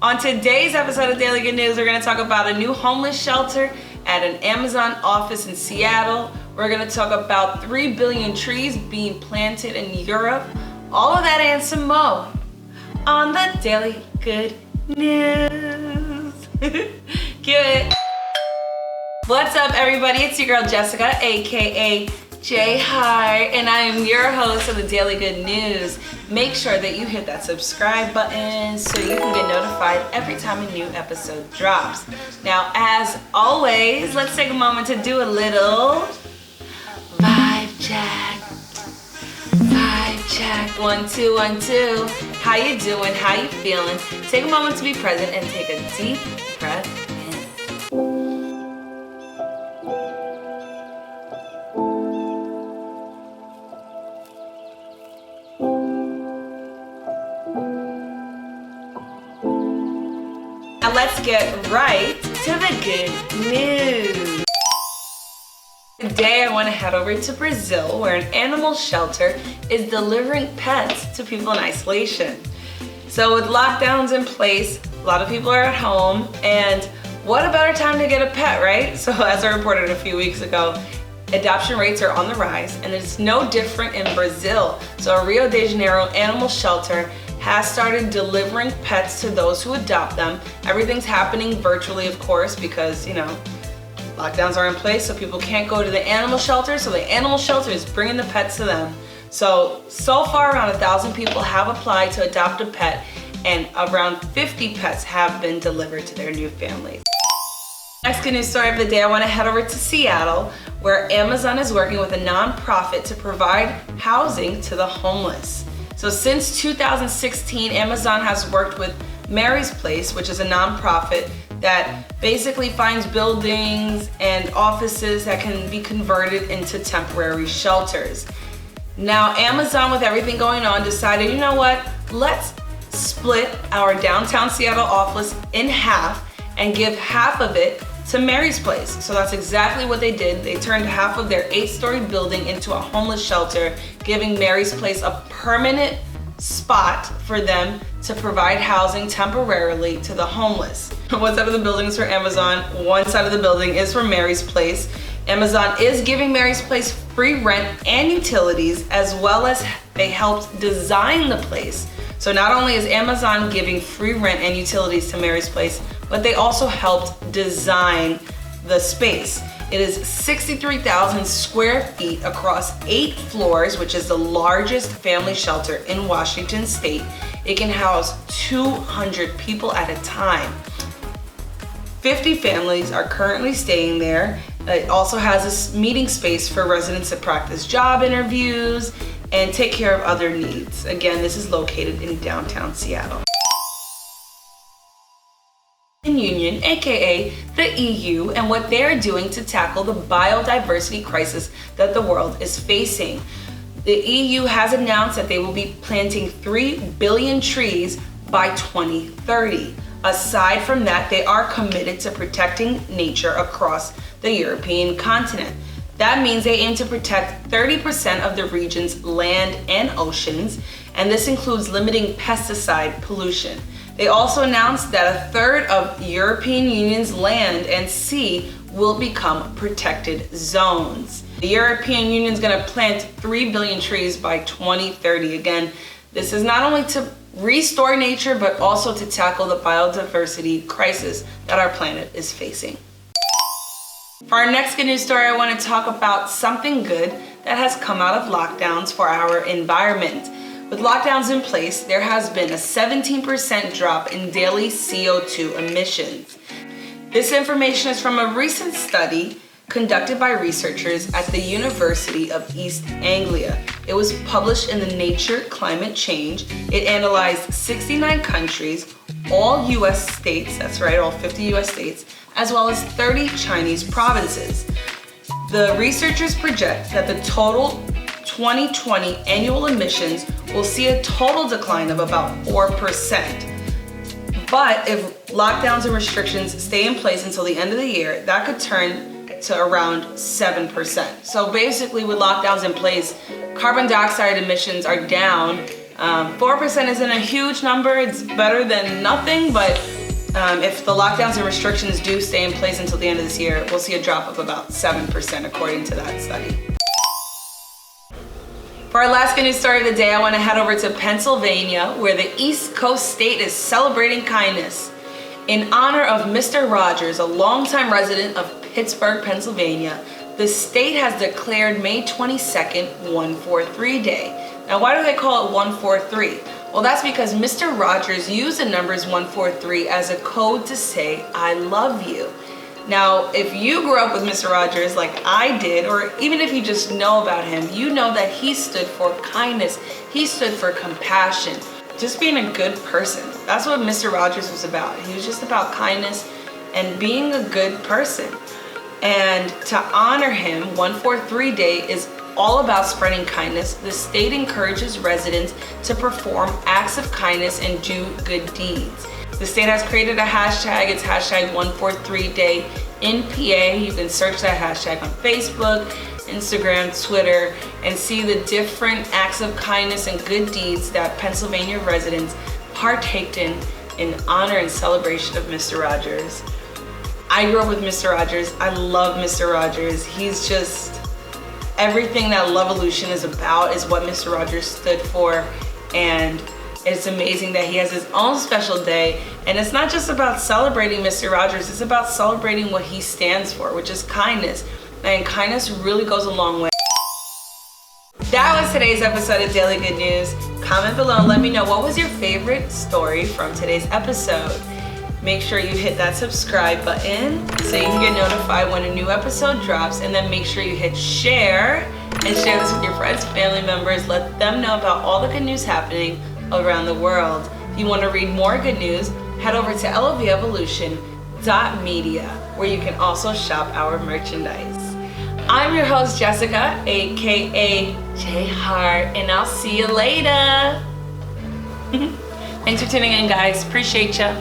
On today's episode of Daily Good News, we're going to talk about a new homeless shelter at an Amazon office in Seattle. We're going to talk about 3 billion trees being planted in Europe. All of that and some more on the Daily Good News. Give it. What's up, everybody? It's your girl Jessica, aka J Hi, and I am your host of the Daily Good News. Make sure that you hit that subscribe button so you can get notified every time a new episode drops. Now, as always, let's take a moment to do a little vibe check. Vibe check. 1 2 1 2. How you doing? How you feeling? Take a moment to be present and take a deep breath in. Now let's get right to the good news. Today I want to head over to Brazil, where an animal shelter is delivering pets to people in isolation. So with lockdowns in place, a lot of people are at home, and what a better time to get a pet, right? So as I reported a few weeks ago, adoption rates are on the rise, and it's no different in Brazil. So a Rio de Janeiro animal shelter has started delivering pets to those who adopt them. Everything's happening virtually, of course, because, lockdowns are in place, so people can't go to the animal shelter, so the animal shelter is bringing the pets to them. So far around 1,000 people have applied to adopt a pet, and around 50 pets have been delivered to their new families. Next good news story of the day, I want to head over to Seattle, where Amazon is working with a nonprofit to provide housing to the homeless. So since 2016, Amazon has worked with Mary's Place, which is a nonprofit that basically finds buildings and offices that can be converted into temporary shelters. Now, Amazon, with everything going on, decided, you know what? Let's split our downtown Seattle office in half and give half of it to Mary's Place. So that's exactly what they did. They turned half of their 8-story building into a homeless shelter, giving Mary's Place a permanent spot for them to provide housing temporarily to the homeless. One side of the building is for Amazon, one side of the building is for Mary's Place. Amazon is giving Mary's Place free rent and utilities, as well as they helped design the place. So not only is Amazon giving free rent and utilities to Mary's Place, but they also helped design the space. It is 63,000 square feet across 8 floors, which is the largest family shelter in Washington State. It can house 200 people at a time. 50 families are currently staying there. It also has a meeting space for residents to practice job interviews and take care of other needs. Again, this is located in downtown Seattle. Union, aka the EU, and what they're doing to tackle the biodiversity crisis that the world is facing. The EU has announced that they will be planting 3 billion trees by 2030. Aside from that, they are committed to protecting nature across the European continent. That means they aim to protect 30% of the region's land and oceans, and this includes limiting pesticide pollution. They also announced that 1/3 of European Union's land and sea will become protected zones. The European Union is going to plant 3 billion trees by 2030. Again, this is not only to restore nature, but also to tackle the biodiversity crisis that our planet is facing. For our next good news story, I want to talk about something good that has come out of lockdowns for our environment. With lockdowns in place, there has been a 17% drop in daily CO2 emissions. This information is from a recent study conducted by researchers at the University of East Anglia. It was published in the Nature Climate Change. It analyzed 69 countries, all US states, that's right, all 50 US states, as well as 30 Chinese provinces. The researchers project that the total 2020 annual emissions will see a total decline of about 4%. But if lockdowns and restrictions stay in place until the end of the year, that could turn to around 7%. So basically, with lockdowns in place, carbon dioxide emissions are down 4% isn't a huge number, it's better than nothing, but if the lockdowns and restrictions do stay in place until the end of this year, we'll see a drop of about 7% according to that study. For our last good news story of the day, I want to head over to Pennsylvania, where the East Coast state is celebrating kindness. In honor of Mr. Rogers, a longtime resident of Pittsburgh, Pennsylvania, the state has declared May 22nd 143 Day. Now, why do they call it 143? Well, that's because Mr. Rogers used the numbers 143 as a code to say, I love you. Now, if you grew up with Mr. Rogers like I did, or even if you just know about him, you know that he stood for kindness. He stood for compassion, just being a good person. That's what Mr. Rogers was about. He was just about kindness and being a good person. And to honor him, 143 Day is all about spreading kindness. The state encourages residents to perform acts of kindness and do good deeds. The state has created a hashtag. It's hashtag 143 Day in PA. You can search that hashtag on Facebook, Instagram, Twitter, and see the different acts of kindness and good deeds that Pennsylvania residents partaked in honor and celebration of Mr. Rogers. I grew up with Mr. Rogers. I love Mr. Rogers. He's just everything that LovEvolution is about is what Mr. Rogers stood for, and it's amazing that he has his own special day. And it's not just about celebrating Mr. Rogers, it's about celebrating what he stands for, which is kindness. And kindness really goes a long way. That was today's episode of Daily Good News. Comment below and let me know what was your favorite story from today's episode. Make sure you hit that subscribe button so you can get notified when a new episode drops, and then make sure you hit share and share this with your friends, family members. Let them know about all the good news happening around the world. If you want to read more good news, head over to LovEvolution.media, where you can also shop our merchandise. I'm your host, Jessica, aka J Hart, and I'll see you later. Thanks for tuning in, guys. Appreciate ya.